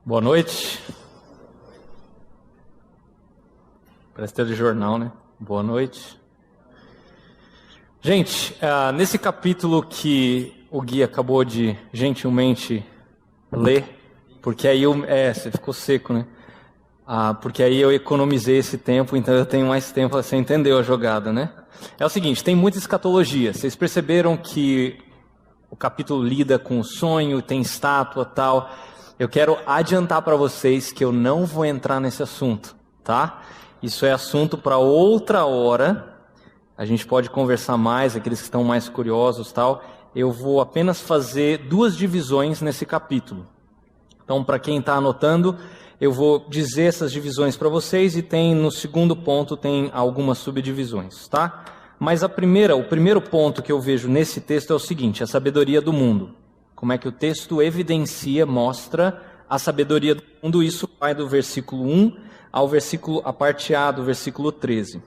Boa noite. Parece telejornal, né? Boa noite. Gente, nesse capítulo que o Gui acabou de gentilmente ler, porque aí você ficou seco, né? Porque aí eu economizei esse tempo, então eu tenho mais tempo. Você entendeu a jogada, né? É o seguinte, tem muita escatologia. Vocês perceberam que o capítulo lida com o sonho, tem estátua e tal. Eu quero adiantar para vocês que eu não vou entrar nesse assunto, tá? Isso é assunto para outra hora. A gente pode conversar mais, aqueles que estão mais curiosos e tal. Eu vou apenas fazer 2 divisões nesse capítulo. Então, para quem está anotando, eu vou dizer essas divisões para vocês e no segundo ponto tem algumas subdivisões, tá? Mas o primeiro ponto que eu vejo nesse texto é o seguinte, a sabedoria do mundo. Como é que o texto evidencia, mostra a sabedoria do mundo? Isso vai do versículo 1 a parte A do versículo 13. O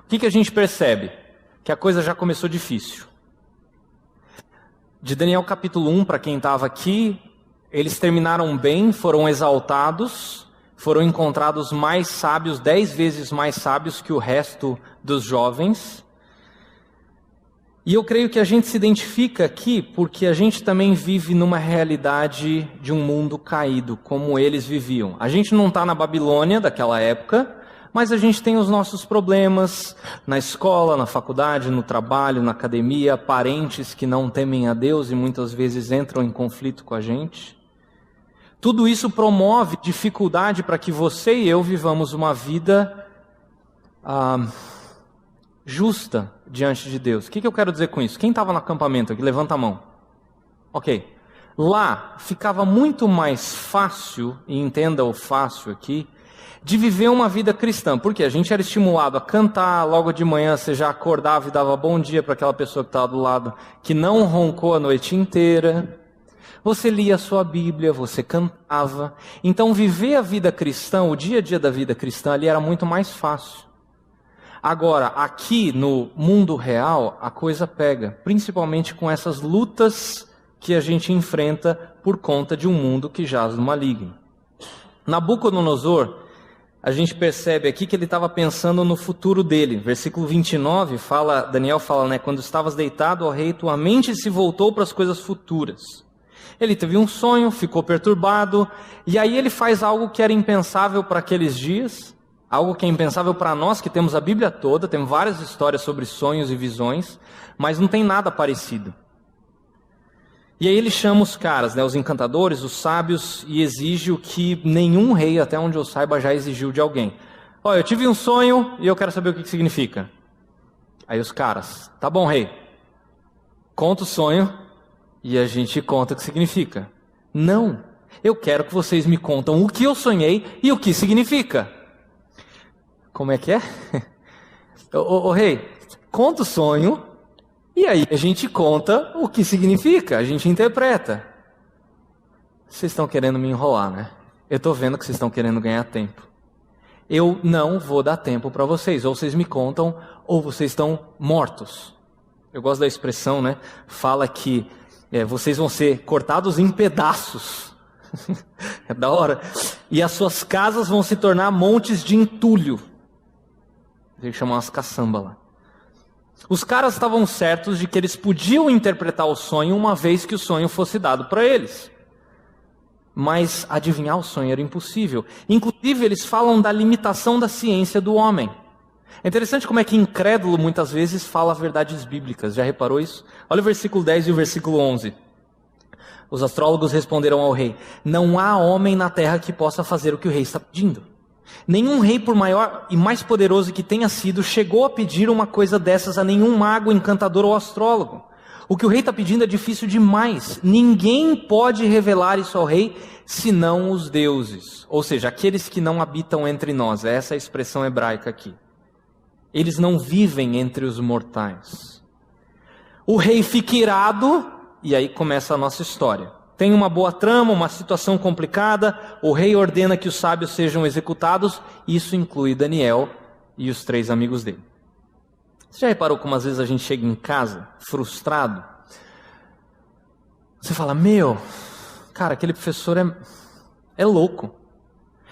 que a gente percebe? Que a coisa já começou difícil. De Daniel capítulo 1, para quem estava aqui, eles terminaram bem, foram exaltados, foram encontrados mais sábios, 10 vezes mais sábios que o resto dos jovens. E eu creio que a gente se identifica aqui porque a gente também vive numa realidade de um mundo caído, como eles viviam. A gente não está na Babilônia daquela época, mas a gente tem os nossos problemas na escola, na faculdade, no trabalho, na academia, parentes que não temem a Deus e muitas vezes entram em conflito com a gente. Tudo isso promove dificuldade para que você e eu vivamos uma vida justa diante de Deus. O que eu quero dizer com isso? Quem estava no acampamento aqui? Levanta a mão. Ok. Lá ficava muito mais fácil, e entenda o fácil aqui, de viver uma vida cristã. Porque a gente era estimulado a cantar, logo de manhã você já acordava e dava bom dia para aquela pessoa que estava do lado, que não roncou a noite inteira. Você lia a sua Bíblia, você cantava. Então viver a vida cristã, o dia a dia da vida cristã ali era muito mais fácil. Agora, aqui no mundo real, a coisa pega, principalmente com essas lutas que a gente enfrenta por conta de um mundo que jaz no maligno. Nabucodonosor, a gente percebe aqui que ele estava pensando no futuro dele. Versículo 29, Daniel fala, né? Quando estavas deitado, ó rei, tua mente se voltou para as coisas futuras. Ele teve um sonho, ficou perturbado, e aí ele faz algo que era impensável para aqueles dias, algo que é impensável para nós, que temos a Bíblia toda, tem várias histórias sobre sonhos e visões, mas não tem nada parecido. E aí ele chama os caras, né, os encantadores, os sábios, e exige o que nenhum rei, até onde eu saiba, já exigiu de alguém. Olha, eu tive um sonho e eu quero saber o que significa. Aí os caras, tá bom, rei, conta o sonho e a gente conta o que significa. Não, eu quero que vocês me contam o que eu sonhei e o que significa. Como é que é? Ô rei, conta o sonho e aí a gente conta o que significa, a gente interpreta. Vocês estão querendo me enrolar, né? Eu estou vendo que vocês estão querendo ganhar tempo. Eu não vou dar tempo para vocês, ou vocês me contam, ou vocês estão mortos. Eu gosto da expressão, né? Fala que vocês vão ser cortados em pedaços. É da hora. E as suas casas vão se tornar montes de entulho. Tem que chamar umas caçamba lá. Os caras estavam certos de que eles podiam interpretar o sonho uma vez que o sonho fosse dado para eles. Mas adivinhar o sonho era impossível. Inclusive, eles falam da limitação da ciência do homem. É interessante como é que incrédulo muitas vezes fala verdades bíblicas. Já reparou isso? Olha o versículo 10 e o versículo 11. Os astrólogos responderam ao rei: não há homem na terra que possa fazer o que o rei está pedindo. Nenhum rei, por maior e mais poderoso que tenha sido, chegou a pedir uma coisa dessas a nenhum mago, encantador ou astrólogo. O que o rei está pedindo é difícil demais. Ninguém pode revelar isso ao rei, senão os deuses. Ou seja, aqueles que não habitam entre nós. Essa é a expressão hebraica aqui. Eles não vivem entre os mortais. O rei fica irado, e aí começa a nossa história. Tem uma boa trama, uma situação complicada, o rei ordena que os sábios sejam executados, isso inclui Daniel e os 3 amigos dele. Você já reparou como às vezes a gente chega em casa frustrado? Você fala, cara, aquele professor É louco.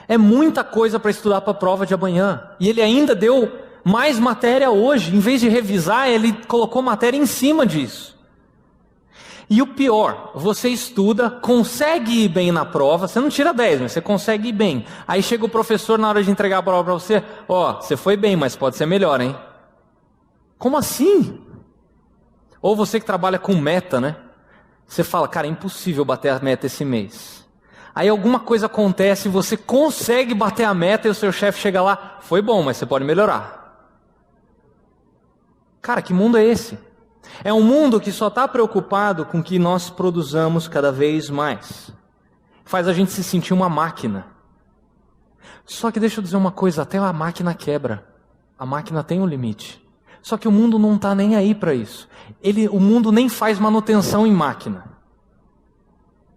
É muita coisa para estudar para a prova de amanhã. E ele ainda deu mais matéria hoje. Em vez de revisar, ele colocou matéria em cima disso. E o pior, você estuda, consegue ir bem na prova, você não tira 10, mas você consegue ir bem. Aí chega o professor na hora de entregar a prova para você, você foi bem, mas pode ser melhor, hein? Como assim? Ou você que trabalha com meta, né? Você fala, cara, é impossível bater a meta esse mês. Aí alguma coisa acontece, você consegue bater a meta e o seu chefe chega lá, foi bom, mas você pode melhorar. Cara, que mundo é esse? É um mundo que só está preocupado com que nós produzamos cada vez mais. Faz a gente se sentir uma máquina. Só que deixa eu dizer uma coisa, até a máquina quebra. A máquina tem um limite. Só que o mundo não está nem aí para isso. O mundo nem faz manutenção em máquina.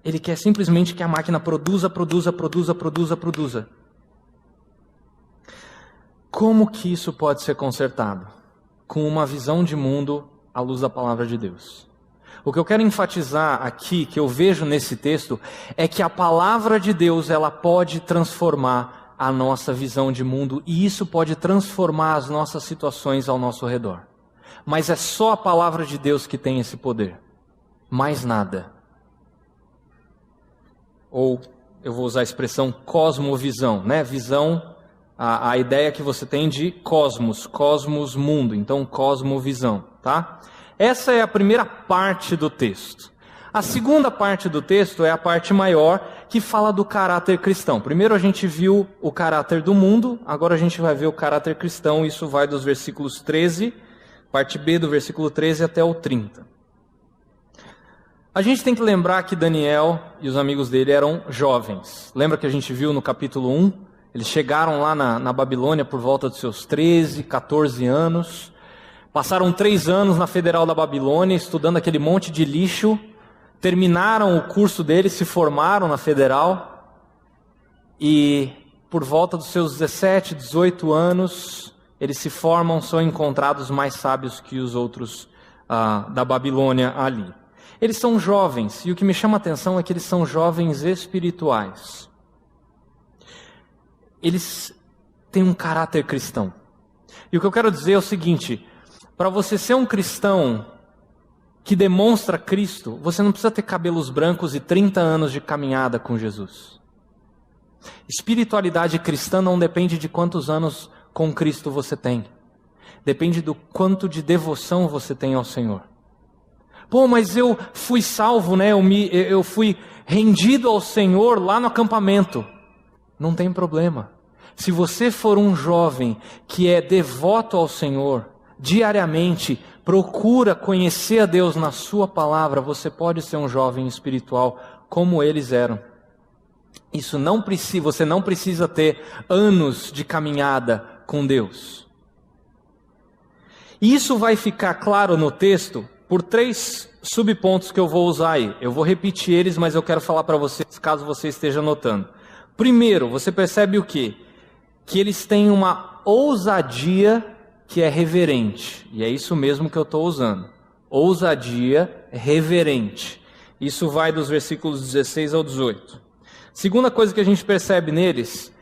Ele quer simplesmente que a máquina produza. Como que isso pode ser consertado? Com uma visão de mundo à luz da palavra de Deus. O que eu quero enfatizar aqui, que eu vejo nesse texto, é que a palavra de Deus, ela pode transformar a nossa visão de mundo, e isso pode transformar as nossas situações ao nosso redor. Mas é só a palavra de Deus que tem esse poder. Mais nada. Ou, eu vou usar a expressão cosmovisão, né? Visão, a ideia que você tem de cosmos, mundo, então cosmovisão, tá? Essa é a primeira parte do texto. A segunda parte do texto é a parte maior, que fala do caráter cristão. Primeiro a gente viu o caráter do mundo, agora a gente vai ver o caráter cristão, isso vai dos versículos 13, parte B do versículo 13 até o 30. A gente tem que lembrar que Daniel e os amigos dele eram jovens. Lembra que a gente viu no capítulo 1? Eles chegaram lá na Babilônia por volta dos seus 13, 14 anos. Passaram 3 anos na Federal da Babilônia, estudando aquele monte de lixo. Terminaram o curso deles, se formaram na Federal. E por volta dos seus 17, 18 anos, eles se formam, são encontrados mais sábios que os outros da Babilônia ali. Eles são jovens, e o que me chama a atenção é que eles são jovens espirituais. Eles têm um caráter cristão. E o que eu quero dizer é o seguinte, para você ser um cristão que demonstra Cristo, você não precisa ter cabelos brancos e 30 anos de caminhada com Jesus. Espiritualidade cristã não depende de quantos anos com Cristo você tem. Depende do quanto de devoção você tem ao Senhor. Pô, mas eu fui salvo, né? Eu fui rendido ao Senhor lá no acampamento. Não tem problema. Se você for um jovem que é devoto ao Senhor, diariamente procura conhecer a Deus na sua palavra, você pode ser um jovem espiritual como eles eram. Você não precisa ter anos de caminhada com Deus. Isso vai ficar claro no texto por 3 subpontos que eu vou usar aí. Eu vou repetir eles, mas eu quero falar para vocês, caso você esteja anotando. Primeiro, você percebe o quê? Que eles têm uma ousadia que é reverente. E é isso mesmo que eu estou usando. Ousadia reverente. Isso vai dos versículos 16 ao 18. Segunda coisa que a gente percebe neles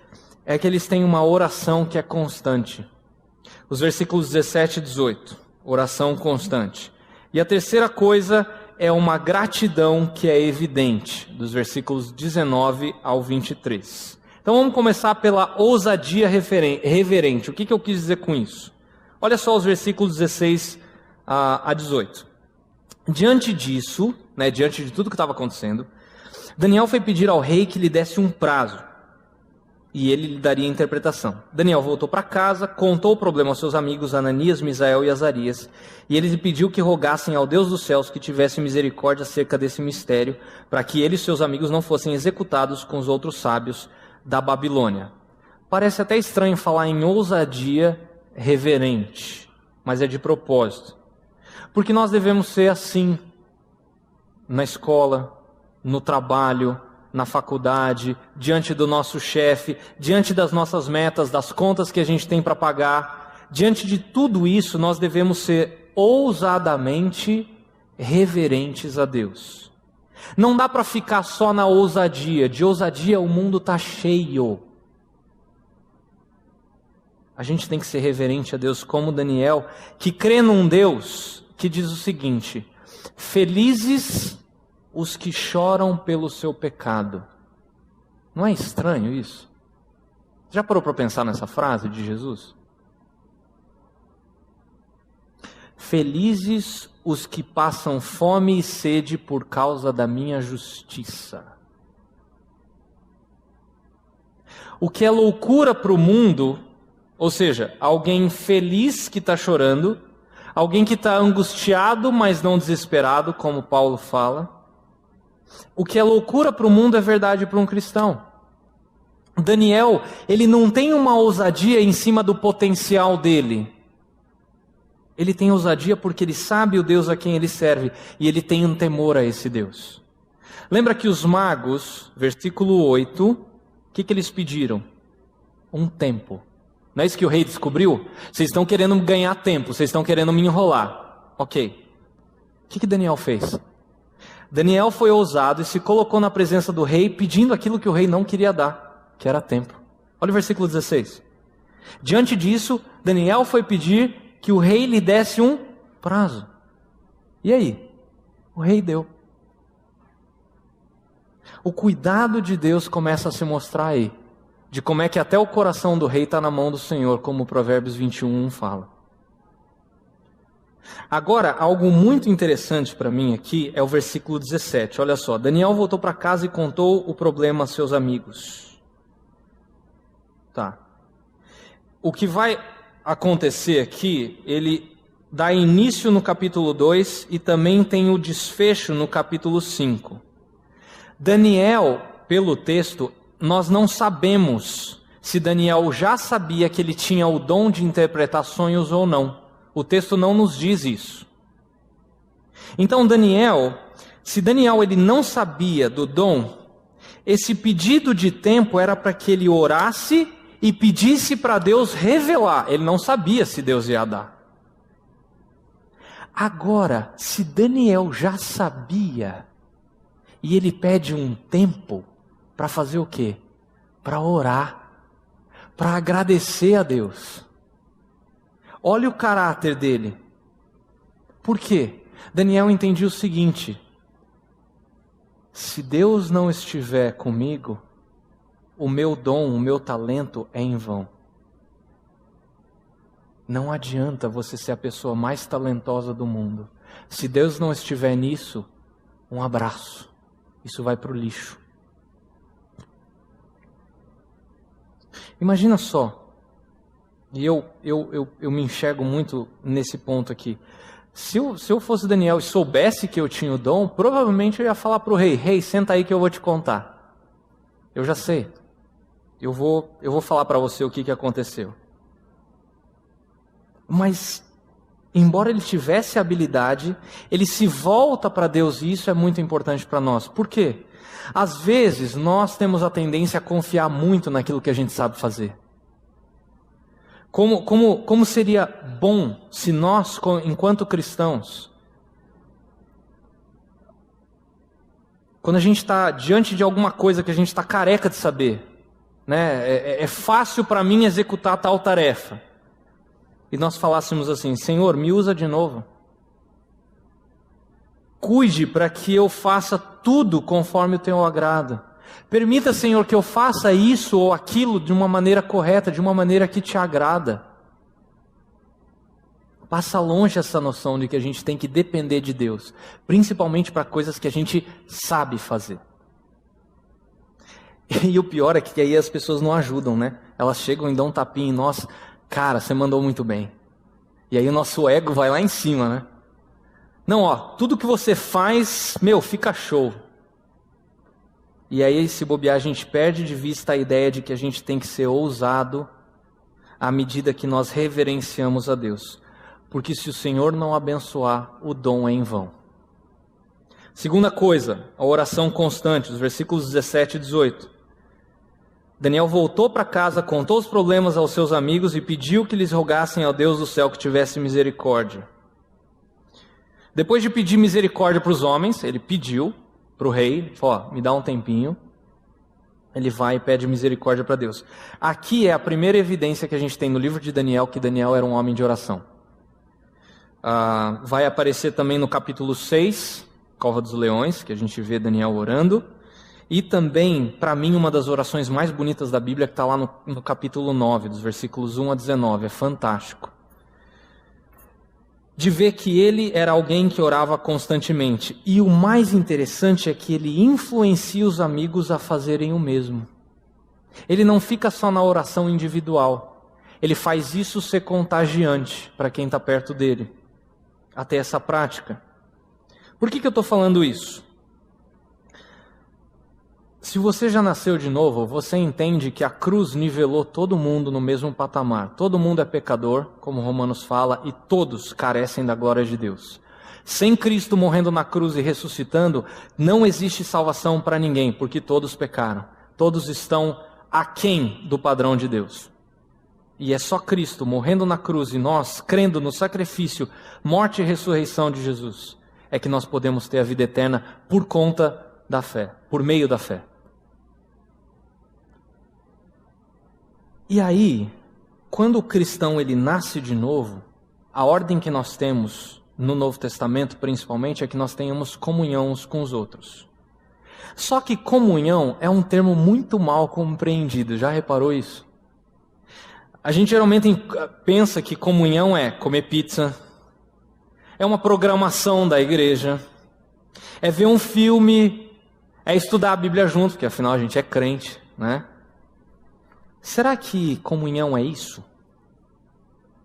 é que eles têm uma oração que é constante. Os versículos 17 e 18. Oração constante. E a terceira coisa é uma gratidão que é evidente, dos versículos 19 ao 23. Então vamos começar pela ousadia reverente. O que eu quis dizer com isso? Olha só os versículos 16 a 18. Diante disso, diante de tudo que estava acontecendo, Daniel foi pedir ao rei que lhe desse um prazo. E ele lhe daria a interpretação. Daniel voltou para casa, contou o problema aos seus amigos Ananias, Misael e Azarias, e ele lhe pediu que rogassem ao Deus dos céus que tivesse misericórdia acerca desse mistério, para que ele e seus amigos não fossem executados com os outros sábios da Babilônia. Parece até estranho falar em ousadia reverente, mas é de propósito. Porque nós devemos ser assim, na escola, no trabalho, na faculdade, diante do nosso chefe, diante das nossas metas, das contas que a gente tem para pagar. Diante de tudo isso, nós devemos ser ousadamente reverentes a Deus. Não dá para ficar só na ousadia. De ousadia o mundo está cheio. A gente tem que ser reverente a Deus como Daniel, que crê num Deus que diz o seguinte: felizes os que choram pelo seu pecado. Não é estranho isso? Já parou para pensar nessa frase de Jesus? Felizes os que passam fome e sede por causa da minha justiça. O que é loucura para o mundo, ou seja, alguém feliz que está chorando, alguém que está angustiado, mas não desesperado, como Paulo fala. O que é loucura para o mundo é verdade para um cristão. Daniel, ele não tem uma ousadia em cima do potencial dele. Ele tem ousadia porque ele sabe o Deus a quem ele serve, e ele tem um temor a esse Deus. Lembra que os magos, versículo 8, o que eles pediram? Um tempo. Não é isso que o rei descobriu? Vocês estão querendo ganhar tempo, vocês estão querendo me enrolar. Ok. O que Daniel fez? Daniel foi ousado e se colocou na presença do rei, pedindo aquilo que o rei não queria dar, que era tempo. Olha o versículo 16. Diante disso, Daniel foi pedir que o rei lhe desse um prazo. E aí? O rei deu. O cuidado de Deus começa a se mostrar aí, de como é que até o coração do rei está na mão do Senhor, como Provérbios 21 fala. Agora, algo muito interessante para mim aqui é o versículo 17. Olha só, Daniel voltou para casa e contou o problema a seus amigos. Tá. O que vai acontecer aqui, ele dá início no capítulo 2 e também tem o desfecho no capítulo 5. Daniel, pelo texto, nós não sabemos se Daniel já sabia que ele tinha o dom de interpretar sonhos ou não. O texto não nos diz isso. Então Daniel, se Daniel ele não sabia do dom, esse pedido de tempo era para que ele orasse e pedisse para Deus revelar. Ele não sabia se Deus ia dar. Agora, se Daniel já sabia, e ele pede um tempo, para fazer o quê? Para orar, para agradecer a Deus. Olha o caráter dele. Por quê? Daniel entendia o seguinte: se Deus não estiver comigo, o meu dom, o meu talento é em vão. Não adianta você ser a pessoa mais talentosa do mundo. Se Deus não estiver nisso, um abraço. Isso vai para o lixo. Imagina só, e eu me enxergo muito nesse ponto aqui. Se eu fosse Daniel e soubesse que eu tinha o dom, provavelmente eu ia falar para o rei: rei, senta aí que eu vou te contar. Eu já sei. Eu vou falar para você o que aconteceu. Mas, embora ele tivesse a habilidade, ele se volta para Deus, e isso é muito importante para nós. Por quê? Às vezes, nós temos a tendência a confiar muito naquilo que a gente sabe fazer. Como seria bom se nós, enquanto cristãos, quando a gente está diante de alguma coisa que a gente está careca de saber, né? É fácil para mim executar tal tarefa, e nós falássemos assim: Senhor, me usa de novo. Cuide para que eu faça tudo conforme o teu agrado. Permita, Senhor, que eu faça isso ou aquilo de uma maneira correta, de uma maneira que te agrada. Passa longe essa noção de que a gente tem que depender de Deus, principalmente para coisas que a gente sabe fazer. E o pior é que aí as pessoas não ajudam, né? Elas chegam e dão um tapinha em nós: cara, você mandou muito bem. E aí o nosso ego vai lá em cima, né? Não, tudo que você faz, fica show. E aí, se bobear, a gente perde de vista a ideia de que a gente tem que ser ousado à medida que nós reverenciamos a Deus. Porque se o Senhor não abençoar, o dom é em vão. Segunda coisa, a oração constante, os versículos 17 e 18. Daniel voltou para casa, contou os problemas aos seus amigos e pediu que lhes rogassem ao Deus do céu que tivesse misericórdia. Depois de pedir misericórdia para os homens, ele pediu para o rei, ele fala, ó, me dá um tempinho. Ele vai e pede misericórdia para Deus. Aqui é a primeira evidência que a gente tem no livro de Daniel, que Daniel era um homem de oração. Vai aparecer também no capítulo 6, Cova dos Leões, que a gente vê Daniel orando. E também, para mim, uma das orações mais bonitas da Bíblia, que está lá no capítulo 9, dos versículos 1 a 19. É fantástico. De ver que ele era alguém que orava constantemente. E o mais interessante é que ele influencia os amigos a fazerem o mesmo. Ele não fica só na oração individual. Ele faz isso ser contagiante para quem está perto dele. Até essa prática. Por que eu estou falando isso? Se você já nasceu de novo, você entende que a cruz nivelou todo mundo no mesmo patamar. Todo mundo é pecador, como Romanos fala, e todos carecem da glória de Deus. Sem Cristo morrendo na cruz e ressuscitando, não existe salvação para ninguém, porque todos pecaram. Todos estão aquém do padrão de Deus. E é só Cristo morrendo na cruz e nós, crendo no sacrifício, morte e ressurreição de Jesus, é que nós podemos ter a vida eterna por conta da fé, por meio da fé. E aí, quando o cristão ele nasce de novo, a ordem que nós temos no Novo Testamento, principalmente, é que nós tenhamos comunhão uns com os outros. Só que comunhão é um termo muito mal compreendido, já reparou isso? A gente geralmente pensa que comunhão é comer pizza, é uma programação da igreja, é ver um filme, é estudar a Bíblia junto, porque afinal a gente é crente, né? Será que comunhão é isso?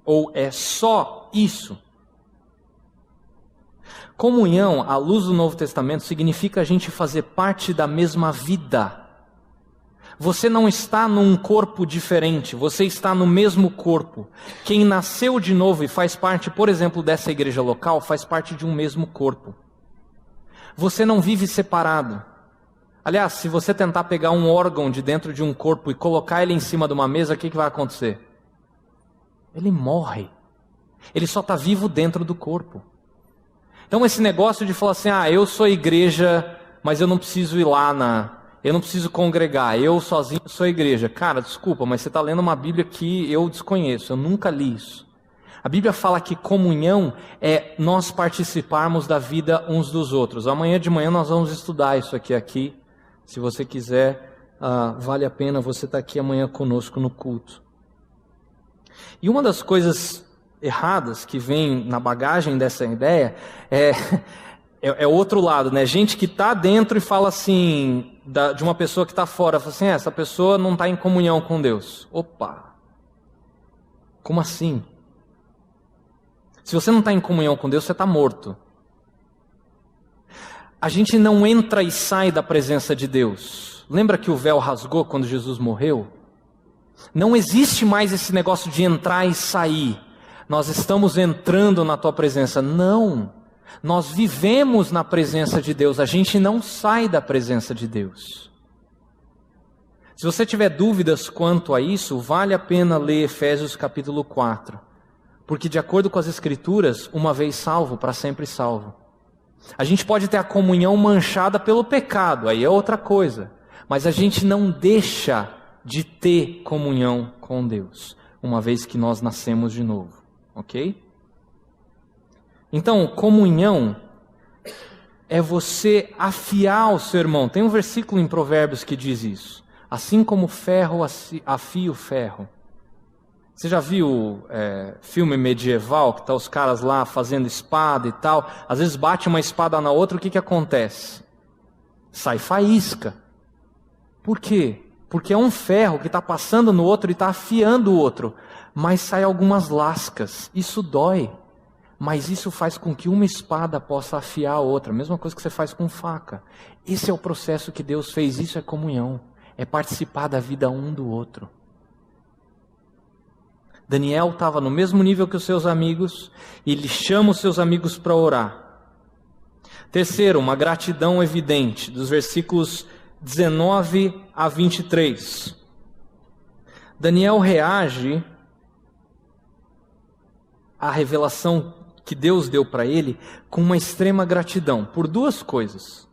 Ou é só isso? Comunhão, à luz do Novo Testamento, significa a gente fazer parte da mesma vida. Você não está num corpo diferente, você está no mesmo corpo. Quem nasceu de novo e faz parte, por exemplo, dessa igreja local, faz parte de um mesmo corpo. Você não vive separado. Aliás, se você tentar pegar um órgão de dentro de um corpo e colocar ele em cima de uma mesa, o que vai acontecer? Ele morre. Ele só está vivo dentro do corpo. Então esse negócio de falar assim, eu sou igreja, mas eu não preciso ir lá eu não preciso congregar, eu sozinho sou igreja. Cara, desculpa, mas você está lendo uma Bíblia que eu desconheço, eu nunca li isso. A Bíblia fala que comunhão é nós participarmos da vida uns dos outros. Amanhã de manhã nós vamos estudar isso aqui. Se você quiser, vale a pena você estar aqui amanhã conosco no culto. E uma das coisas erradas que vem na bagagem dessa ideia é o outro lado, né? Gente que está dentro e fala assim, de uma pessoa que está fora, fala assim, essa pessoa não está em comunhão com Deus. Opa! Como assim? Se você não está em comunhão com Deus, você está morto. A gente não entra e sai da presença de Deus. Lembra que o véu rasgou quando Jesus morreu? Não existe mais esse negócio de entrar e sair. Nós estamos entrando na tua presença. Não. Nós vivemos na presença de Deus. A gente não sai da presença de Deus. Se você tiver dúvidas quanto a isso, vale a pena ler Efésios capítulo 4. Porque de acordo com as Escrituras, uma vez salvo, para sempre salvo. A gente pode ter a comunhão manchada pelo pecado, aí é outra coisa. Mas a gente não deixa de ter comunhão com Deus, uma vez que nós nascemos de novo, ok? Então, comunhão é você afiar o seu irmão. Tem um versículo em Provérbios que diz isso. Assim como ferro afia o ferro. Você já viu filme medieval, que tá os caras lá fazendo espada e tal? Às vezes bate uma espada na outra, o que acontece? Sai faísca. Por quê? Porque é um ferro que está passando no outro e está afiando o outro. Mas sai algumas lascas. Isso dói. Mas isso faz com que uma espada possa afiar a outra. Mesma coisa que você faz com faca. Esse é o processo que Deus fez. Isso é comunhão. É participar da vida um do outro. Daniel estava no mesmo nível que os seus amigos, e ele chama os seus amigos para orar. Terceiro, uma gratidão evidente, dos versículos 19 a 23. Daniel reage à revelação que Deus deu para ele com uma extrema gratidão, por duas coisas.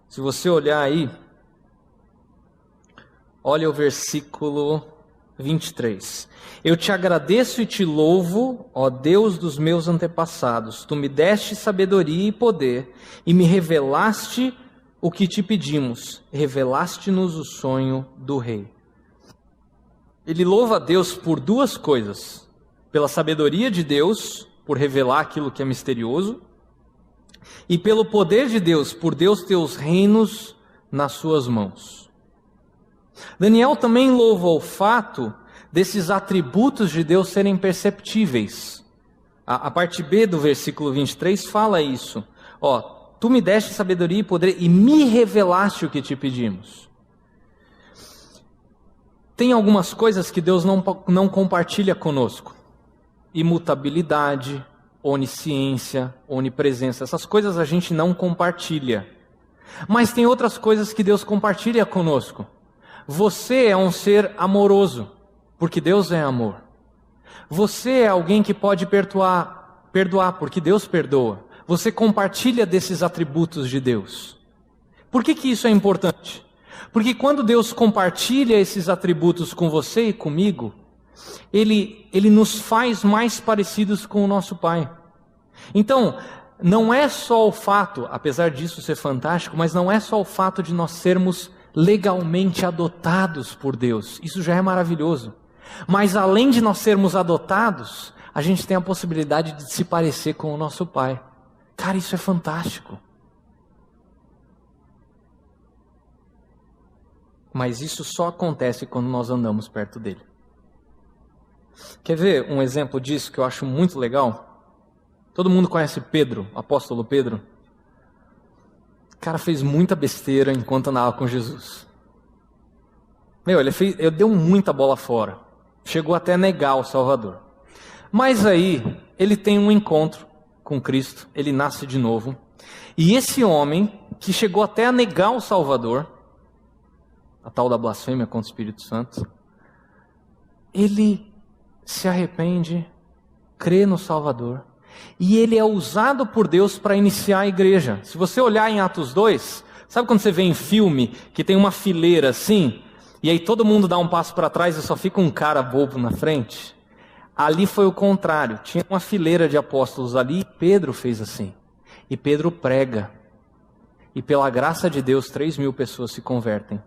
Se você olhar aí, olha o versículo 23. Eu te agradeço e te louvo, ó Deus dos meus antepassados. Tu me deste sabedoria e poder, e me revelaste o que te pedimos. Revelaste-nos o sonho do rei. Ele louva a Deus por duas coisas. Pela sabedoria de Deus, por revelar aquilo que é misterioso, e pelo poder de Deus, por Deus ter os reinos nas suas mãos. Daniel também louva o fato desses atributos de Deus serem perceptíveis. A parte B do versículo 23 fala isso. Ó, tu me deste sabedoria e poder e me revelaste o que te pedimos. Tem algumas coisas que Deus não compartilha conosco. Imutabilidade, onisciência, onipresença. Essas coisas a gente não compartilha. Mas tem outras coisas que Deus compartilha conosco. Você é um ser amoroso, porque Deus é amor. Você é alguém que pode perdoar, porque Deus perdoa. Você compartilha desses atributos de Deus. Por que isso é importante? Porque quando Deus compartilha esses atributos com você e comigo, Ele nos faz mais parecidos com o nosso Pai. Então, não é só o fato, apesar disso ser fantástico, mas não é só o fato de nós sermos legalmente adotados por Deus. Isso já é maravilhoso. Mas além de nós sermos adotados, a gente tem a possibilidade de se parecer com o nosso Pai. Cara, isso é fantástico. Mas isso só acontece quando nós andamos perto dele. Quer ver um exemplo disso que eu acho muito legal? Todo mundo conhece Pedro, o apóstolo Pedro. O cara fez muita besteira enquanto andava com Jesus. Ele deu muita bola fora. Chegou até a negar o Salvador. Mas aí, ele tem um encontro com Cristo. Ele nasce de novo. E esse homem, que chegou até a negar o Salvador, a tal da blasfêmia contra o Espírito Santo, ele se arrepende, crê no Salvador, e ele é usado por Deus para iniciar a igreja. Se você olhar em Atos 2, sabe quando você vê em filme que tem uma fileira assim, e aí todo mundo dá um passo para trás e só fica um cara bobo na frente? Ali foi o contrário, tinha uma fileira de apóstolos ali, e Pedro fez assim, e Pedro prega, e pela graça de Deus 3.000 pessoas se convertem.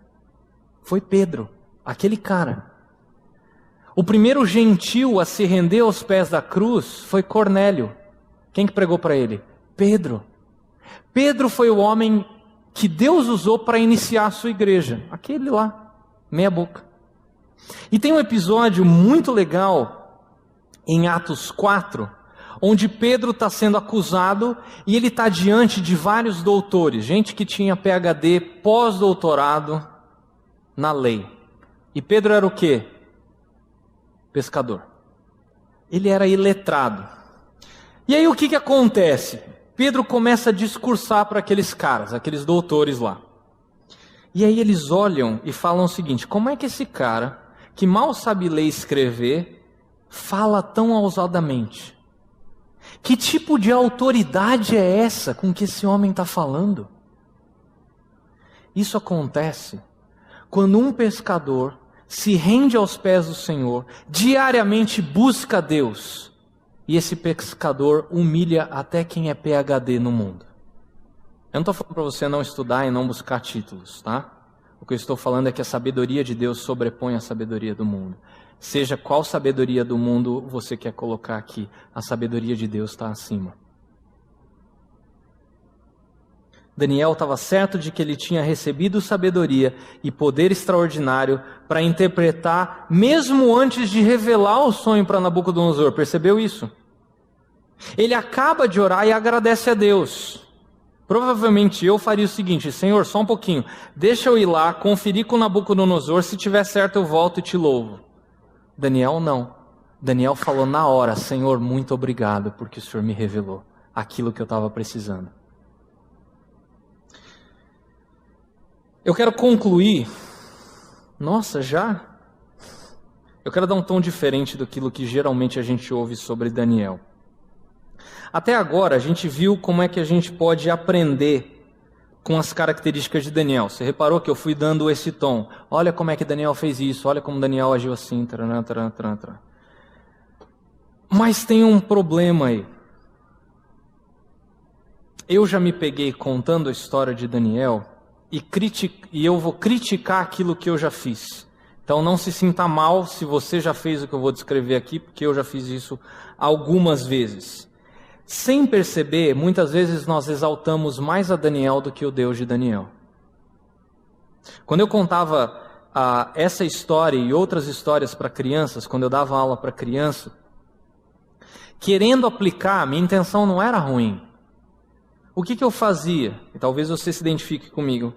Foi Pedro, aquele cara. O primeiro gentil a se render aos pés da cruz foi Cornélio. Quem que pregou para ele? Pedro. Pedro foi o homem que Deus usou para iniciar a sua igreja. Aquele lá, meia boca. E tem um episódio muito legal em Atos 4, onde Pedro está sendo acusado e ele está diante de vários doutores, gente que tinha PhD, pós-doutorado na lei. E Pedro era o quê? Pescador. Ele era iletrado. E aí o que acontece? Pedro começa a discursar para aqueles caras, aqueles doutores lá. E aí eles olham e falam o seguinte: como é que esse cara, que mal sabe ler e escrever, fala tão ousadamente? Que tipo de autoridade é essa com que esse homem está falando? Isso acontece quando um pescador se rende aos pés do Senhor, diariamente busca Deus, e esse pescador humilha até quem é PhD no mundo. Eu não estou falando para você não estudar e não buscar títulos, tá? O que eu estou falando é que a sabedoria de Deus sobrepõe a sabedoria do mundo. Seja qual sabedoria do mundo você quer colocar aqui, a sabedoria de Deus está acima. Daniel estava certo de que ele tinha recebido sabedoria e poder extraordinário para interpretar, mesmo antes de revelar o sonho para Nabucodonosor. Percebeu isso? Ele acaba de orar e agradece a Deus. Provavelmente eu faria o seguinte: Senhor, só um pouquinho, deixa eu ir lá, conferir com Nabucodonosor, se tiver certo eu volto e te louvo. Daniel não. Daniel falou na hora: Senhor, muito obrigado porque o Senhor me revelou aquilo que eu estava precisando. Eu quero concluir. Nossa, já? Eu quero dar um tom diferente daquilo que geralmente a gente ouve sobre Daniel. Até agora a gente viu como é que a gente pode aprender com as características de Daniel. Você reparou que eu fui dando esse tom. Olha como é que Daniel fez isso, olha como Daniel agiu assim. Taranã, taranã, taranã, taranã. Mas tem um problema aí. Eu já me peguei contando a história de Daniel e eu vou criticar aquilo que eu já fiz. Então não se sinta mal se você já fez o que eu vou descrever aqui, porque eu já fiz isso algumas vezes. Sem perceber, muitas vezes nós exaltamos mais a Daniel do que o Deus de Daniel. Quando eu contava essa história e outras histórias para crianças, quando eu dava aula para criança, querendo aplicar, minha intenção não era ruim. O que eu fazia? E talvez você se identifique comigo.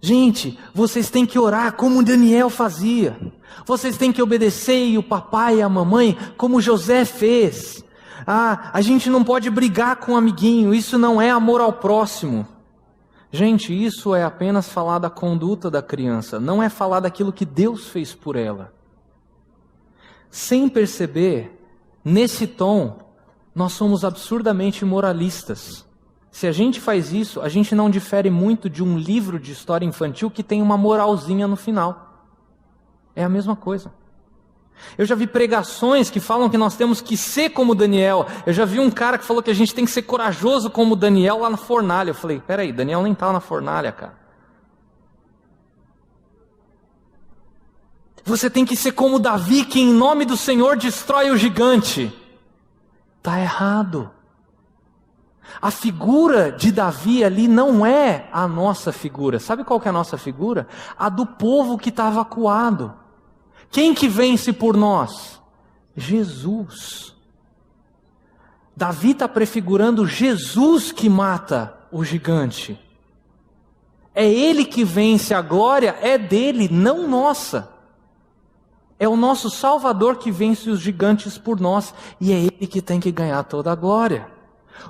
Gente, vocês têm que orar como Daniel fazia. Vocês têm que obedecer o papai e a mamãe como José fez. A gente não pode brigar com um amiguinho, isso não é amor ao próximo. Gente, isso é apenas falar da conduta da criança, não é falar daquilo que Deus fez por ela. Sem perceber, nesse tom, nós somos absurdamente moralistas. Se a gente faz isso, a gente não difere muito de um livro de história infantil que tem uma moralzinha no final. É a mesma coisa. Eu já vi pregações que falam que nós temos que ser como Daniel. Eu já vi um cara que falou que a gente tem que ser corajoso como Daniel lá na fornalha. Eu falei, peraí, Daniel nem está na fornalha, cara. Você tem que ser como Davi, que em nome do Senhor destrói o gigante. Está errado. A figura de Davi ali não é a nossa figura. Sabe qual que é a nossa figura? A do povo que estava acuado. Quem que vence por nós? Jesus. Davi está prefigurando Jesus que mata o gigante. É ele que vence, a glória é dele, não nossa. É o nosso Salvador que vence os gigantes por nós, e é ele que tem que ganhar toda a glória.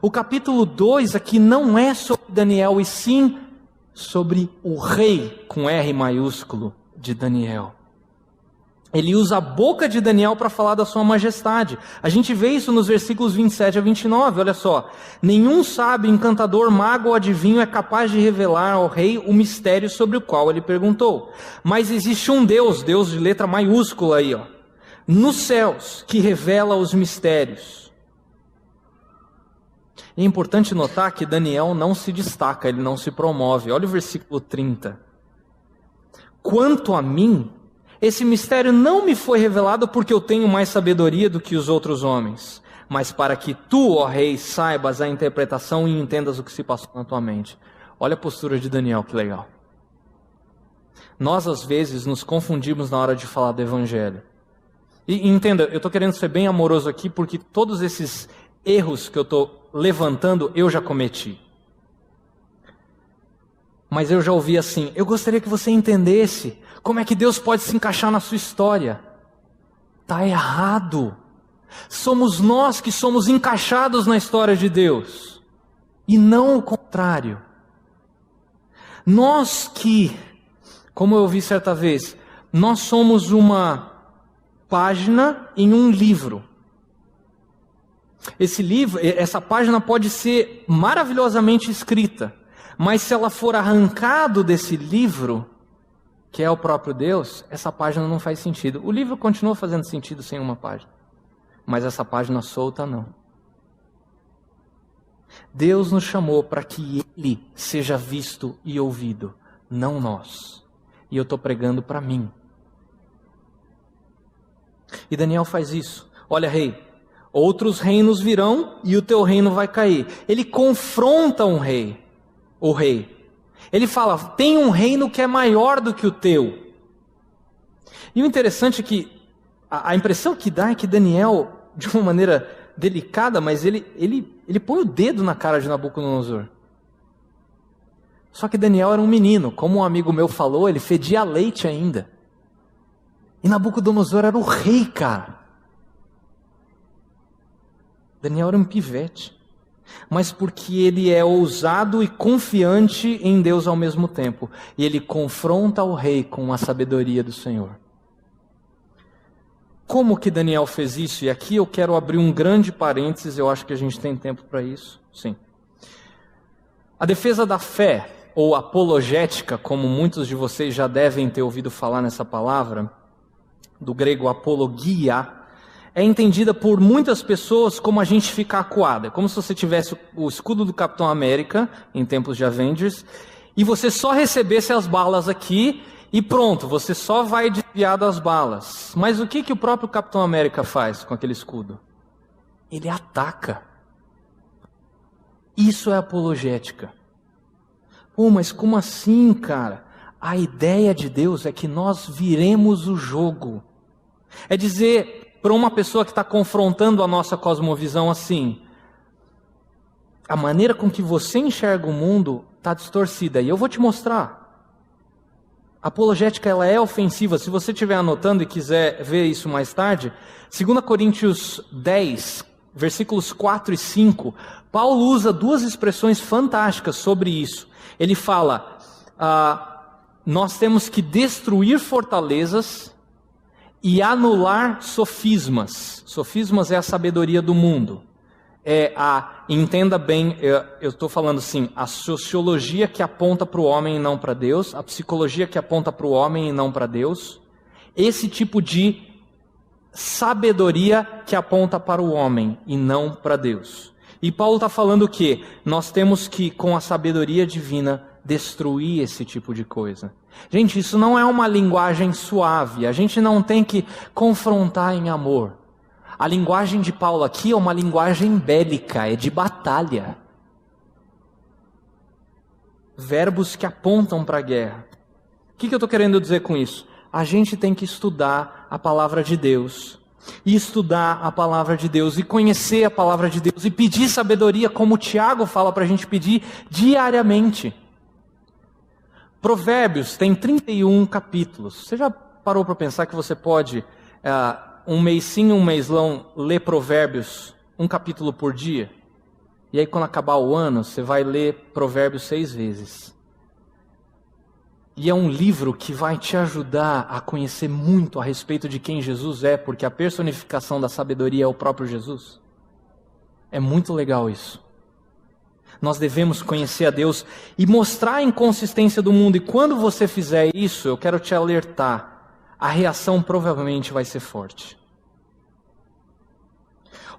O capítulo 2 aqui não é sobre Daniel, e sim sobre o rei, com R maiúsculo, de Daniel. Ele usa a boca de Daniel para falar da sua majestade. A gente vê isso nos versículos 27 a 29, olha só. Nenhum sábio, encantador, mago ou adivinho é capaz de revelar ao rei o mistério sobre o qual ele perguntou. Mas existe um Deus, Deus de letra maiúscula aí, ó, nos céus, que revela os mistérios. É importante notar que Daniel não se destaca, ele não se promove. Olha o versículo 30. Quanto a mim, esse mistério não me foi revelado porque eu tenho mais sabedoria do que os outros homens, mas para que tu, ó rei, saibas a interpretação e entendas o que se passou na tua mente. Olha a postura de Daniel, que legal. Nós, às vezes, nos confundimos na hora de falar do evangelho. E entenda, eu estou querendo ser bem amoroso aqui, porque todos esses erros que eu estou levantando, eu já cometi. Mas eu já ouvi assim, eu gostaria que você entendesse como é que Deus pode se encaixar na sua história. Está errado. Somos nós que somos encaixados na história de Deus, e não o contrário. Nós que, como eu ouvi certa vez, nós somos uma página em um livro. Esse livro, essa página pode ser maravilhosamente escrita, mas se ela for arrancado desse livro, que é o próprio Deus, essa página não faz sentido. O livro continua fazendo sentido sem uma página, mas essa página solta não. Deus nos chamou para que Ele seja visto e ouvido, não nós. E eu estou pregando para mim. E Daniel faz isso. Olha, rei, outros reinos virão e o teu reino vai cair. Ele confronta o rei. Ele fala, tem um reino que é maior do que o teu. E o interessante é que a impressão que dá é que Daniel, de uma maneira delicada, mas ele põe o dedo na cara de Nabucodonosor. Só que Daniel era um menino, como um amigo meu falou, ele fedia leite ainda. E Nabucodonosor era o rei, cara. Daniel era um pivete. Mas porque ele é ousado e confiante em Deus ao mesmo tempo. E ele confronta o rei com a sabedoria do Senhor. Como que Daniel fez isso? E aqui eu quero abrir um grande parênteses, eu acho que a gente tem tempo para isso. Sim. A defesa da fé ou apologética, como muitos de vocês já devem ter ouvido falar nessa palavra, do grego apologia, é entendida por muitas pessoas como a gente ficar acuado. É como se você tivesse o escudo do Capitão América, em tempos de Avengers, e você só recebesse as balas aqui, e pronto, você só vai desviar das balas. Mas o que o próprio Capitão América faz com aquele escudo? Ele ataca. Isso é apologética. Pô, mas como assim, cara? A ideia de Deus é que nós viremos o jogo. É dizer para uma pessoa que está confrontando a nossa cosmovisão assim: a maneira com que você enxerga o mundo está distorcida. E eu vou te mostrar. A apologética, ela é ofensiva. Se você estiver anotando e quiser ver isso mais tarde, 2 Coríntios 10, versículos 4 e 5, Paulo usa duas expressões fantásticas sobre isso. Ele fala, nós temos que destruir fortalezas e anular sofismas. Sofismas é a sabedoria do mundo. Entenda bem, eu estou falando assim, a sociologia que aponta para o homem e não para Deus, a psicologia que aponta para o homem e não para Deus, esse tipo de sabedoria que aponta para o homem e não para Deus. E Paulo está falando o quê? Nós temos que, com a sabedoria divina, destruir esse tipo de coisa. Gente, isso não é uma linguagem suave, a gente não tem que confrontar em amor. A linguagem de Paulo aqui é uma linguagem bélica, é de batalha. Verbos que apontam para a guerra. O que eu estou querendo dizer com isso? A gente tem que estudar a palavra de Deus. E estudar a palavra de Deus, e conhecer a palavra de Deus, e pedir sabedoria, como o Tiago fala para a gente pedir diariamente. Provérbios tem 31 capítulos. Você já parou para pensar que você pode... um mês sim, um mês não, ler Provérbios, um capítulo por dia? E aí quando acabar o ano, você vai ler Provérbios 6 vezes. E é um livro que vai te ajudar a conhecer muito a respeito de quem Jesus é, porque a personificação da sabedoria é o próprio Jesus. É muito legal isso. Nós devemos conhecer a Deus e mostrar a inconsistência do mundo. E quando você fizer isso, eu quero te alertar, a reação provavelmente vai ser forte.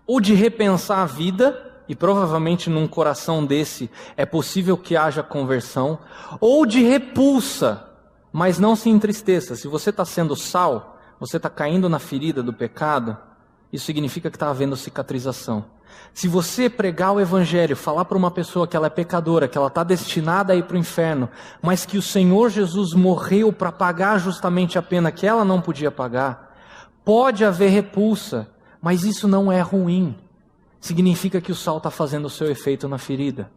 Ou de repensar a vida, e provavelmente num coração desse é possível que haja conversão, ou de repulsa, mas não se entristeça. Se você está sendo sal, você está caindo na ferida do pecado, isso significa que está havendo cicatrização. Se você pregar o evangelho, falar para uma pessoa que ela é pecadora, que ela está destinada a ir para o inferno, mas que o Senhor Jesus morreu para pagar justamente a pena que ela não podia pagar, pode haver repulsa, mas isso não é ruim. Significa que o sal está fazendo o seu efeito na ferida.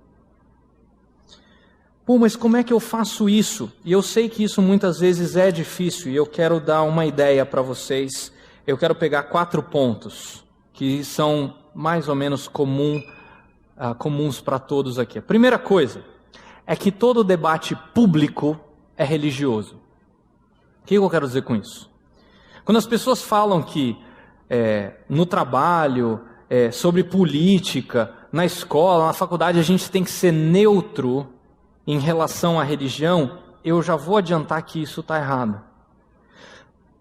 Pô, mas como é que eu faço isso? E eu sei que isso muitas vezes é difícil, e eu quero dar uma ideia para vocês. Eu quero pegar 4 pontos, que são mais ou menos comuns para todos aqui. A primeira coisa é que todo debate público é religioso. O que eu quero dizer com isso? Quando as pessoas falam que no trabalho, sobre política, na escola, na faculdade, a gente tem que ser neutro em relação à religião, eu já vou adiantar que isso está errado.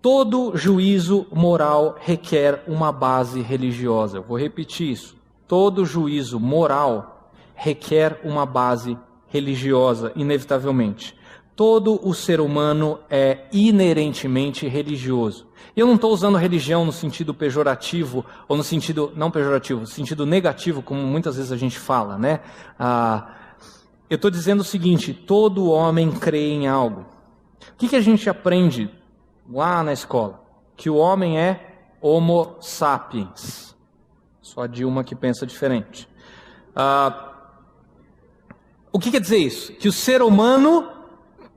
Todo juízo moral requer uma base religiosa. Eu vou repetir isso. Todo juízo moral requer uma base religiosa, inevitavelmente. Todo o ser humano é inerentemente religioso. E eu não estou usando religião no sentido pejorativo, ou no sentido, não pejorativo, no sentido negativo, como muitas vezes a gente fala, né? Eu estou dizendo o seguinte, todo homem crê em algo. O que a gente aprende lá na escola? Que o homem é homo sapiens. Só a Dilma que pensa diferente. O que quer dizer isso? Que o ser humano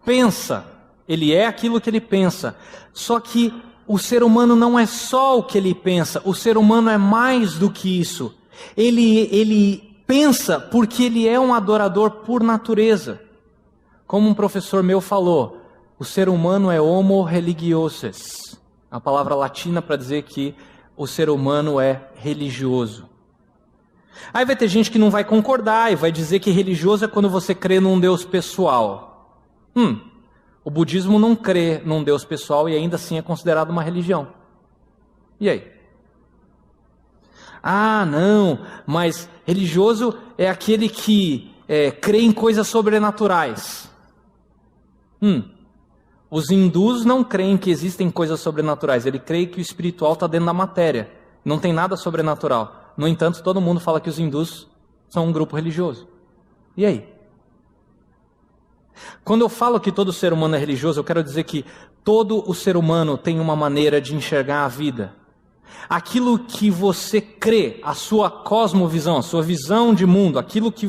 pensa, ele é aquilo que ele pensa. Só que o ser humano não é só o que ele pensa, o ser humano é mais do que isso. Ele pensa porque ele é um adorador por natureza. Como um professor meu falou, o ser humano é homo religioses, a palavra latina para dizer que o ser humano é religioso. Aí vai ter gente que não vai concordar e vai dizer que religioso é quando você crê num Deus pessoal. O budismo não crê num Deus pessoal e ainda assim é considerado uma religião. E aí? Ah, não, mas religioso é aquele que crê em coisas sobrenaturais. Os hindus não creem que existem coisas sobrenaturais, ele crê que o espiritual está dentro da matéria, não tem nada sobrenatural. No entanto, todo mundo fala que os hindus são um grupo religioso. E aí? Quando eu falo que todo ser humano é religioso, eu quero dizer que todo o ser humano tem uma maneira de enxergar a vida. Aquilo que você crê, a sua cosmovisão, a sua visão de mundo, aquilo que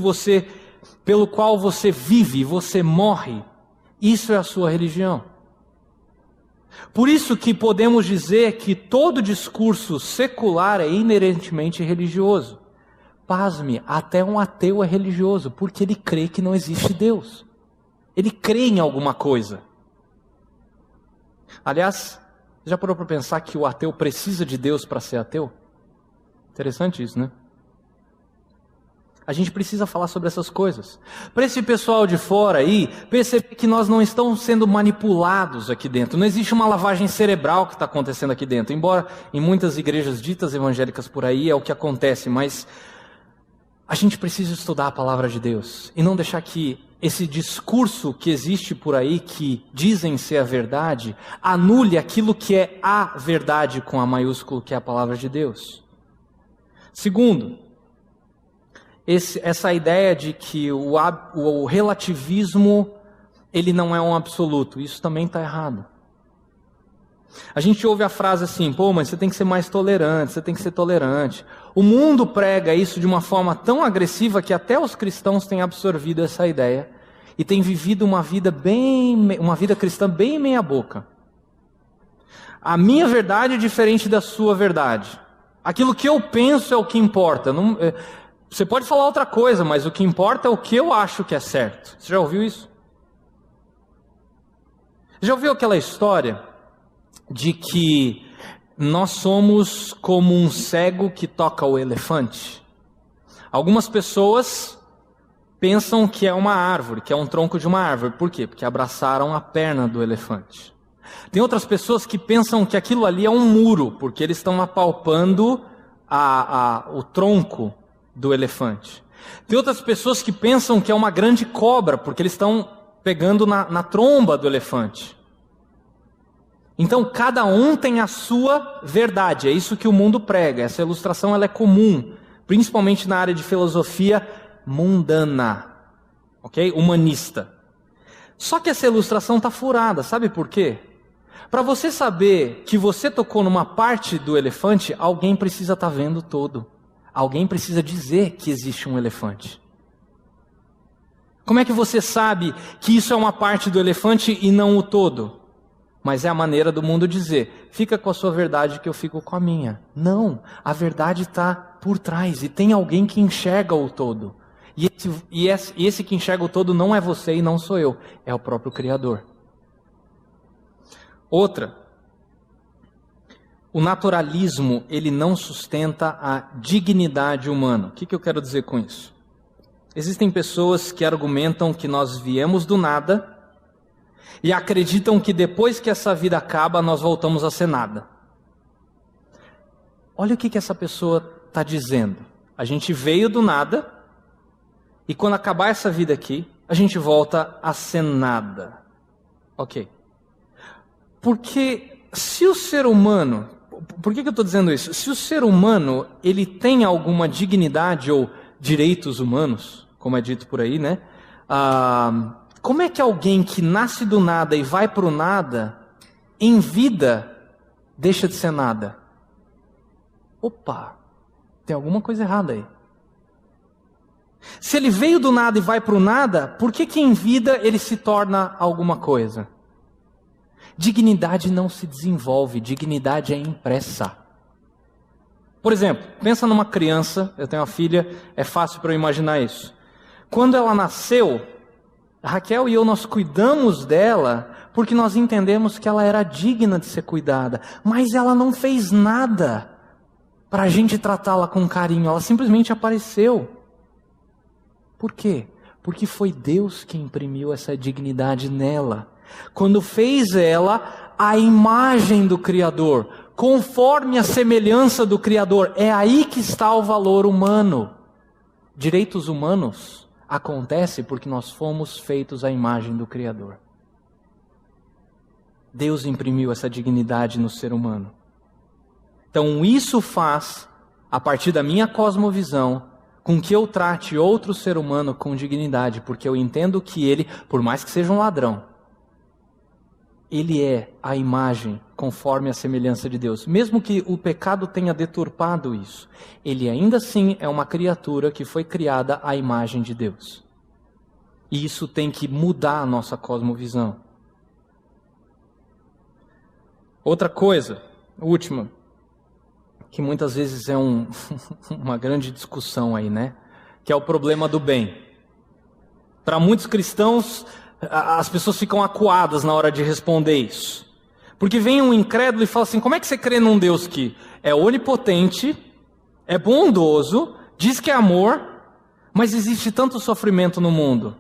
pelo qual você vive, você morre, isso é a sua religião. Por isso que podemos dizer que todo discurso secular é inerentemente religioso. Pasme, até um ateu é religioso, porque ele crê que não existe Deus. Ele crê em alguma coisa. Aliás, já parou para pensar que o ateu precisa de Deus para ser ateu? Interessante isso, né? A gente precisa falar sobre essas coisas. Para esse pessoal de fora aí, perceber que nós não estamos sendo manipulados aqui dentro. Não existe uma lavagem cerebral que está acontecendo aqui dentro. Embora em muitas igrejas ditas evangélicas por aí é o que acontece, mas a gente precisa estudar a palavra de Deus. E não deixar que esse discurso que existe por aí, que dizem ser a verdade, anule aquilo que é a verdade com a maiúsculo, que é a palavra de Deus. Segundo, essa ideia de que o relativismo, ele não é um absoluto, isso também está errado. A gente ouve a frase assim, mas você tem que ser mais tolerante, você tem que ser tolerante. O mundo prega isso de uma forma tão agressiva que até os cristãos têm absorvido essa ideia e têm vivido uma vida cristã bem meia boca. A minha verdade é diferente da sua verdade. Aquilo que eu penso é o que importa. Você pode falar outra coisa, mas o que importa é o que eu acho que é certo. Você já ouviu isso? Já ouviu aquela história de que nós somos como um cego que toca o elefante? Algumas pessoas pensam que é uma árvore, que é um tronco de uma árvore. Por quê? Porque abraçaram a perna do elefante. Tem outras pessoas que pensam que aquilo ali é um muro, porque eles estão apalpando o tronco do elefante. Tem outras pessoas que pensam que é uma grande cobra, porque eles estão pegando na tromba do elefante. Então, cada um tem a sua verdade, é isso que o mundo prega. Essa ilustração ela é comum, principalmente na área de filosofia mundana, ok? Humanista. Só que essa ilustração está furada, sabe por quê? Para você saber que você tocou numa parte do elefante, alguém precisa estar vendo todo. Alguém precisa dizer que existe um elefante. Como é que você sabe que isso é uma parte do elefante e não o todo? Mas é a maneira do mundo dizer, fica com a sua verdade que eu fico com a minha. Não, a verdade está por trás e tem alguém que enxerga o todo. E esse que enxerga o todo não é você e não sou eu, é o próprio Criador. Outra, o naturalismo, ele não sustenta a dignidade humana. O que eu quero dizer com isso? Existem pessoas que argumentam que nós viemos do nada e acreditam que depois que essa vida acaba, nós voltamos a ser nada. Olha o que essa pessoa está dizendo. A gente veio do nada e quando acabar essa vida aqui, a gente volta a ser nada. Ok. Porque se o ser humano... Por que eu estou dizendo isso? Se o ser humano ele tem alguma dignidade ou direitos humanos, como é dito por aí, né? Como é que alguém que nasce do nada e vai para o nada, em vida, deixa de ser nada? Opa, tem alguma coisa errada aí. Se ele veio do nada e vai para o nada, por que em vida ele se torna alguma coisa? Dignidade não se desenvolve, dignidade é impressa. Por exemplo, pensa numa criança, eu tenho uma filha, é fácil para eu imaginar isso. Quando ela nasceu, a Raquel e eu, nós cuidamos dela, porque nós entendemos que ela era digna de ser cuidada, mas ela não fez nada para a gente tratá-la com carinho. Ela simplesmente apareceu. Por quê? Porque foi Deus que imprimiu essa dignidade nela. Quando fez ela a imagem do Criador, conforme a semelhança do Criador. É aí que está o valor humano. Direitos humanos acontecem porque nós fomos feitos à imagem do Criador. Deus imprimiu essa dignidade no ser humano. Então isso faz, a partir da minha cosmovisão, com que eu trate outro ser humano com dignidade, porque eu entendo que ele, por mais que seja um ladrão, ele é a imagem conforme a semelhança de Deus. Mesmo que o pecado tenha deturpado isso, ele ainda assim é uma criatura que foi criada à imagem de Deus. E isso tem que mudar a nossa cosmovisão. Outra coisa, última, que muitas vezes é uma grande discussão aí, né? Que é o problema do bem. Para muitos cristãos, as pessoas ficam acuadas na hora de responder isso. Porque vem um incrédulo e fala assim, como é que você crê num Deus que é onipotente, é bondoso, diz que é amor, mas existe tanto sofrimento no mundo?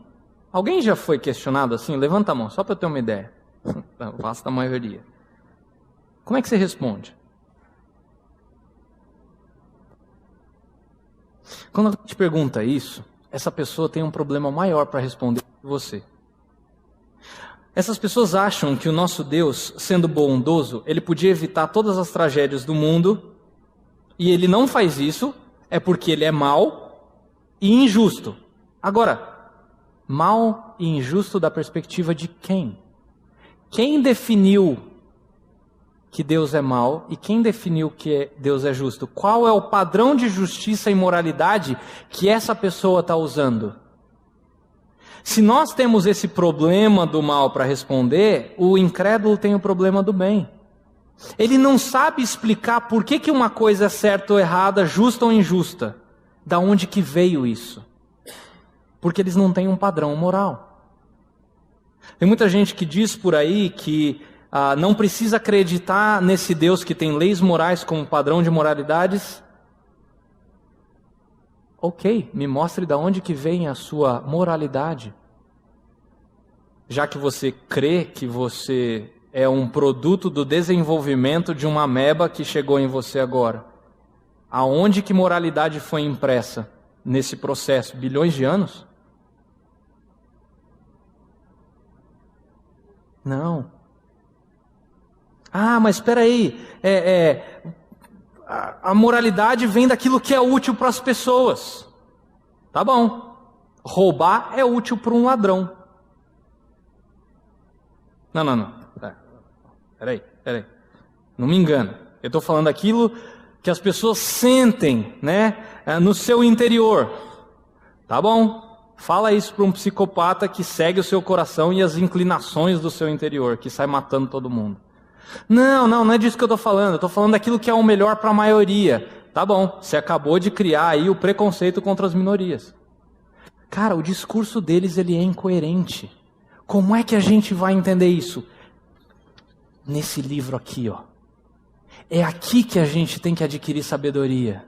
Alguém já foi questionado assim? Levanta a mão, só para eu ter uma ideia. Basta a maioria. Como é que você responde? Quando a gente pergunta isso, essa pessoa tem um problema maior para responder que você. Essas pessoas acham que o nosso Deus, sendo bondoso, ele podia evitar todas as tragédias do mundo, e ele não faz isso, é porque ele é mau e injusto. Agora, mau e injusto da perspectiva de quem? Quem definiu que Deus é mau e quem definiu que Deus é justo? Qual é o padrão de justiça e moralidade que essa pessoa está usando? Se nós temos esse problema do mal para responder, o incrédulo tem o problema do bem. Ele não sabe explicar por que uma coisa é certa ou errada, justa ou injusta. Da onde que veio isso? Porque eles não têm um padrão moral. Tem muita gente que diz por aí que não precisa acreditar nesse Deus que tem leis morais como padrão de moralidades. Ok, me mostre de onde que vem a sua moralidade. Já que você crê que você é um produto do desenvolvimento de uma ameba que chegou em você agora. Aonde que moralidade foi impressa nesse processo? Bilhões de anos? Não. Ah, mas espera aí, a moralidade vem daquilo que é útil para as pessoas. Tá bom, roubar é útil para um ladrão. Não. Peraí. Não me engana. Eu estou falando aquilo que as pessoas sentem, né, no seu interior. Tá bom, fala isso para um psicopata que segue o seu coração e as inclinações do seu interior, que sai matando todo mundo. Não é disso que eu estou falando. Eu estou falando daquilo que é o melhor para a maioria. Tá bom, você acabou de criar aí o preconceito contra as minorias. Cara, o discurso deles ele é incoerente. Como é que a gente vai entender isso? Nesse livro aqui, ó. É aqui que a gente tem que adquirir sabedoria.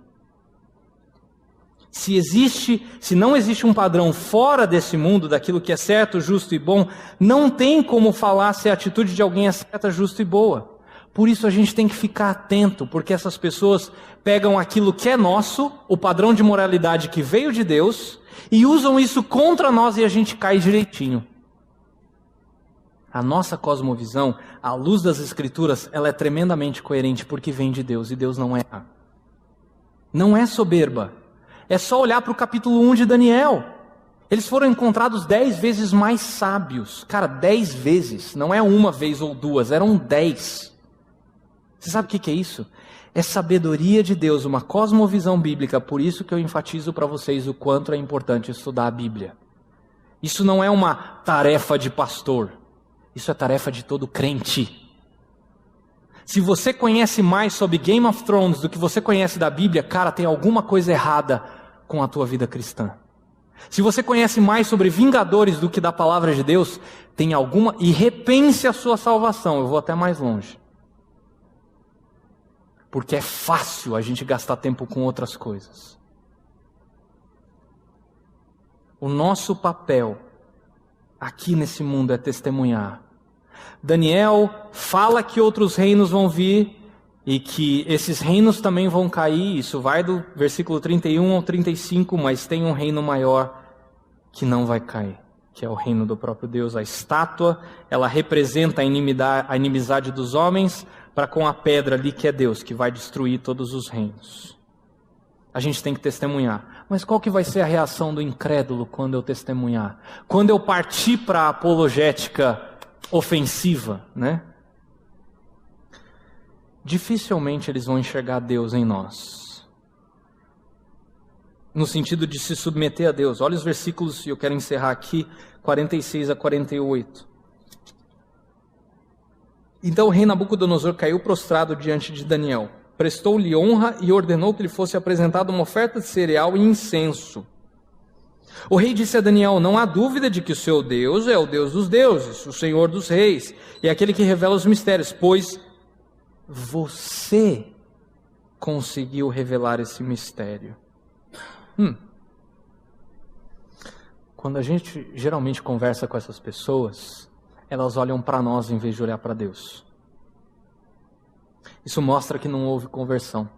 Se não existe um padrão fora desse mundo, daquilo que é certo, justo e bom, não tem como falar se a atitude de alguém é certa, justa e boa. Por isso a gente tem que ficar atento, porque essas pessoas pegam aquilo que é nosso, o padrão de moralidade que veio de Deus, e usam isso contra nós e a gente cai direitinho. A nossa cosmovisão, à luz das Escrituras, ela é tremendamente coerente porque vem de Deus, e Deus não erra. Não é soberba. É só olhar para o capítulo 1 de Daniel. Eles foram encontrados 10 vezes mais sábios. Cara, 10 vezes. Não é uma vez ou duas, eram 10. Você sabe o que é isso? É sabedoria de Deus, uma cosmovisão bíblica. Por isso que eu enfatizo para vocês o quanto é importante estudar a Bíblia. Isso não é uma tarefa de pastor. Isso é tarefa de todo crente. Se você conhece mais sobre Game of Thrones do que você conhece da Bíblia, cara, tem alguma coisa errada com a tua vida cristã. Se você conhece mais sobre Vingadores do que da palavra de Deus, tem alguma... E repense a sua salvação. Eu vou até mais longe. porque é fácil a gente gastar tempo com outras coisas. O nosso papel aqui nesse mundo é testemunhar. Daniel fala que outros reinos vão vir e que esses reinos também vão cair. Isso vai do versículo 31 ao 35, mas tem um reino maior que não vai cair, que é o reino do próprio Deus. A estátua, ela representa a inimizade dos homens para com a pedra ali que é Deus, que vai destruir todos os reinos. A gente tem que testemunhar. Mas qual que vai ser a reação do incrédulo quando eu testemunhar? Quando eu partir para a apologética ofensiva, né? Dificilmente eles vão enxergar Deus em nós. No sentido de se submeter a Deus. Olha os versículos, e eu quero encerrar aqui, 46 a 48. Então o rei Nabucodonosor caiu prostrado diante de Daniel. Prestou-lhe honra e ordenou que lhe fosse apresentada uma oferta de cereal e incenso. O rei disse a Daniel: não há dúvida de que o seu Deus é o Deus dos deuses, o Senhor dos reis, e aquele que revela os mistérios, pois você conseguiu revelar esse mistério. Quando a gente geralmente conversa com essas pessoas, elas olham para nós em vez de olhar para Deus. Isso mostra que não houve conversão.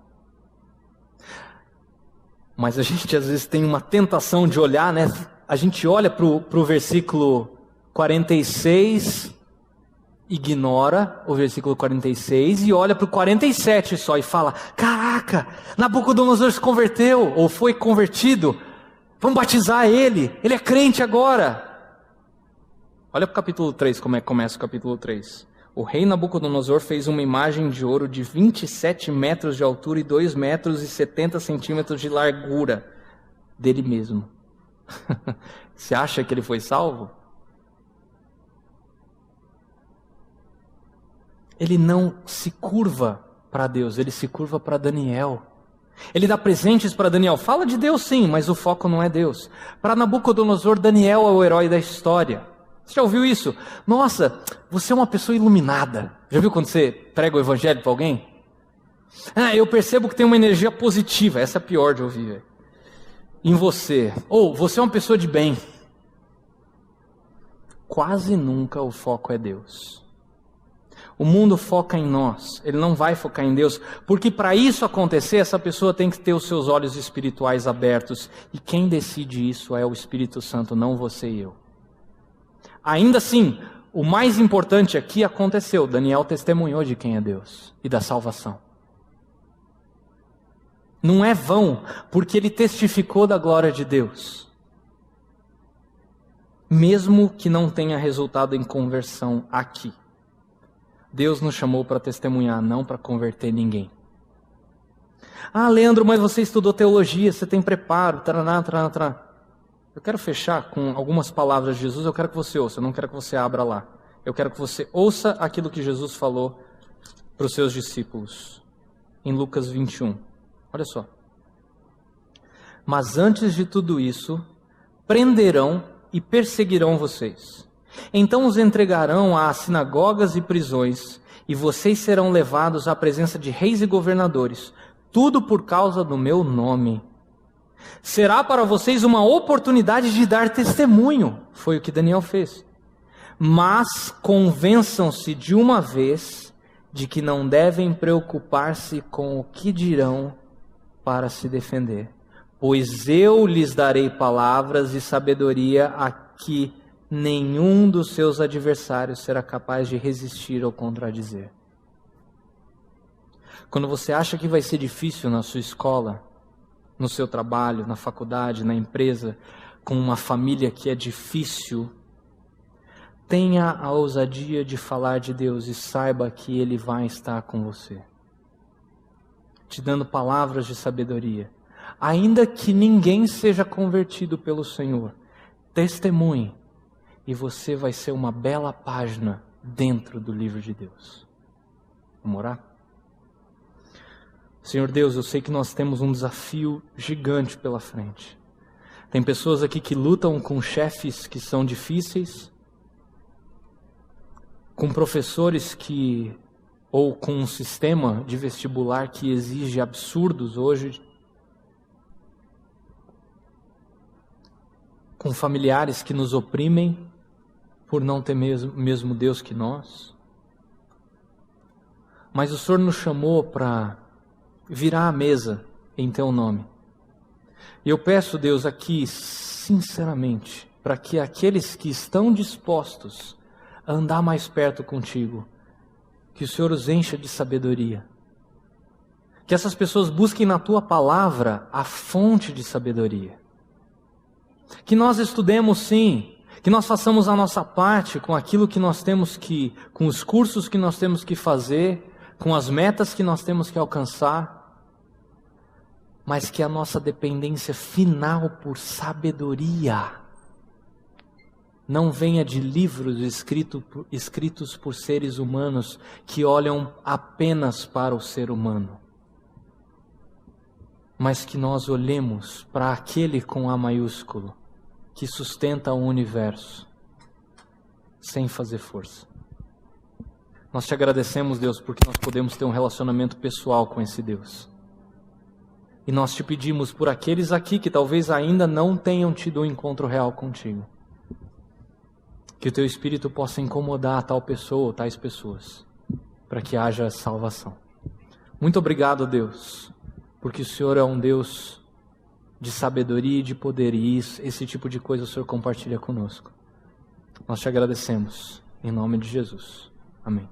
Mas a gente às vezes tem uma tentação de olhar, né? A gente olha para o versículo 46, ignora o versículo 46 e olha para o 47 só e fala: caraca, Nabucodonosor se converteu ou foi convertido, vamos batizar ele é crente agora. Olha para o capítulo 3, como é que começa o capítulo 3. O rei Nabucodonosor fez uma imagem de ouro de 27 metros de altura e 2 metros e 70 centímetros de largura dele mesmo. Você acha que ele foi salvo? Ele não se curva para Deus, ele se curva para Daniel. Ele dá presentes para Daniel. Fala de Deus sim, mas o foco não é Deus. Para Nabucodonosor, Daniel é o herói da história. Você já ouviu isso? Nossa, você é uma pessoa iluminada. Já viu quando você prega o evangelho para alguém? Eu percebo que tem uma energia positiva. Essa é a pior de ouvir. Em você. Ou você é uma pessoa de bem. Quase nunca o foco é Deus. O mundo foca em nós. Ele não vai focar em Deus. Porque para isso acontecer, essa pessoa tem que ter os seus olhos espirituais abertos. E quem decide isso é o Espírito Santo, não você e eu. Ainda assim, o mais importante aqui aconteceu. Daniel testemunhou de quem é Deus e da salvação. Não é vão, porque ele testificou da glória de Deus. Mesmo que não tenha resultado em conversão aqui. Deus nos chamou para testemunhar, não para converter ninguém. Leandro, mas você estudou teologia, você tem preparo, taraná. Eu quero fechar com algumas palavras de Jesus, eu quero que você ouça, eu não quero que você abra lá. Eu quero que você ouça aquilo que Jesus falou para os seus discípulos, em Lucas 21. Olha só. Mas antes de tudo isso, prenderão e perseguirão vocês. Então os entregarão às sinagogas e prisões, e vocês serão levados à presença de reis e governadores, tudo por causa do meu nome. Será para vocês uma oportunidade de dar testemunho. Foi o que Daniel fez. Mas convençam-se de uma vez de que não devem preocupar-se com o que dirão para se defender. Pois eu lhes darei palavras e sabedoria a que nenhum dos seus adversários será capaz de resistir ou contradizer. Quando você acha que vai ser difícil na sua escola, no seu trabalho, na faculdade, na empresa, com uma família que é difícil, tenha a ousadia de falar de Deus e saiba que Ele vai estar com você, te dando palavras de sabedoria. Ainda que ninguém seja convertido pelo Senhor, testemunhe, e você vai ser uma bela página dentro do livro de Deus. Vamos orar? Senhor Deus, eu sei que nós temos um desafio gigante pela frente. Tem pessoas aqui que lutam com chefes que são difíceis, com professores que ou com um sistema de vestibular que exige absurdos hoje, com familiares que nos oprimem por não ter mesmo Deus que nós. Mas o Senhor nos chamou para virar a mesa em Teu nome. E eu peço, Deus, aqui, sinceramente, para que aqueles que estão dispostos a andar mais perto contigo, que o Senhor os encha de sabedoria. Que essas pessoas busquem na Tua palavra a fonte de sabedoria. Que nós estudemos sim, que nós façamos a nossa parte com aquilo que nós temos que, com os cursos que nós temos que fazer, com as metas que nós temos que alcançar, mas que a nossa dependência final por sabedoria não venha de livros escritos por seres humanos que olham apenas para o ser humano, mas que nós olhemos para aquele com A maiúsculo, que sustenta o universo, sem fazer força. Nós te agradecemos, Deus, porque nós podemos ter um relacionamento pessoal com esse Deus. E nós te pedimos por aqueles aqui que talvez ainda não tenham tido um encontro real contigo, que o Teu Espírito possa incomodar tal pessoa ou tais pessoas, para que haja salvação. Muito obrigado, Deus, porque o Senhor é um Deus de sabedoria e de poder, e esse tipo de coisa o Senhor compartilha conosco. Nós te agradecemos, em nome de Jesus. Amém.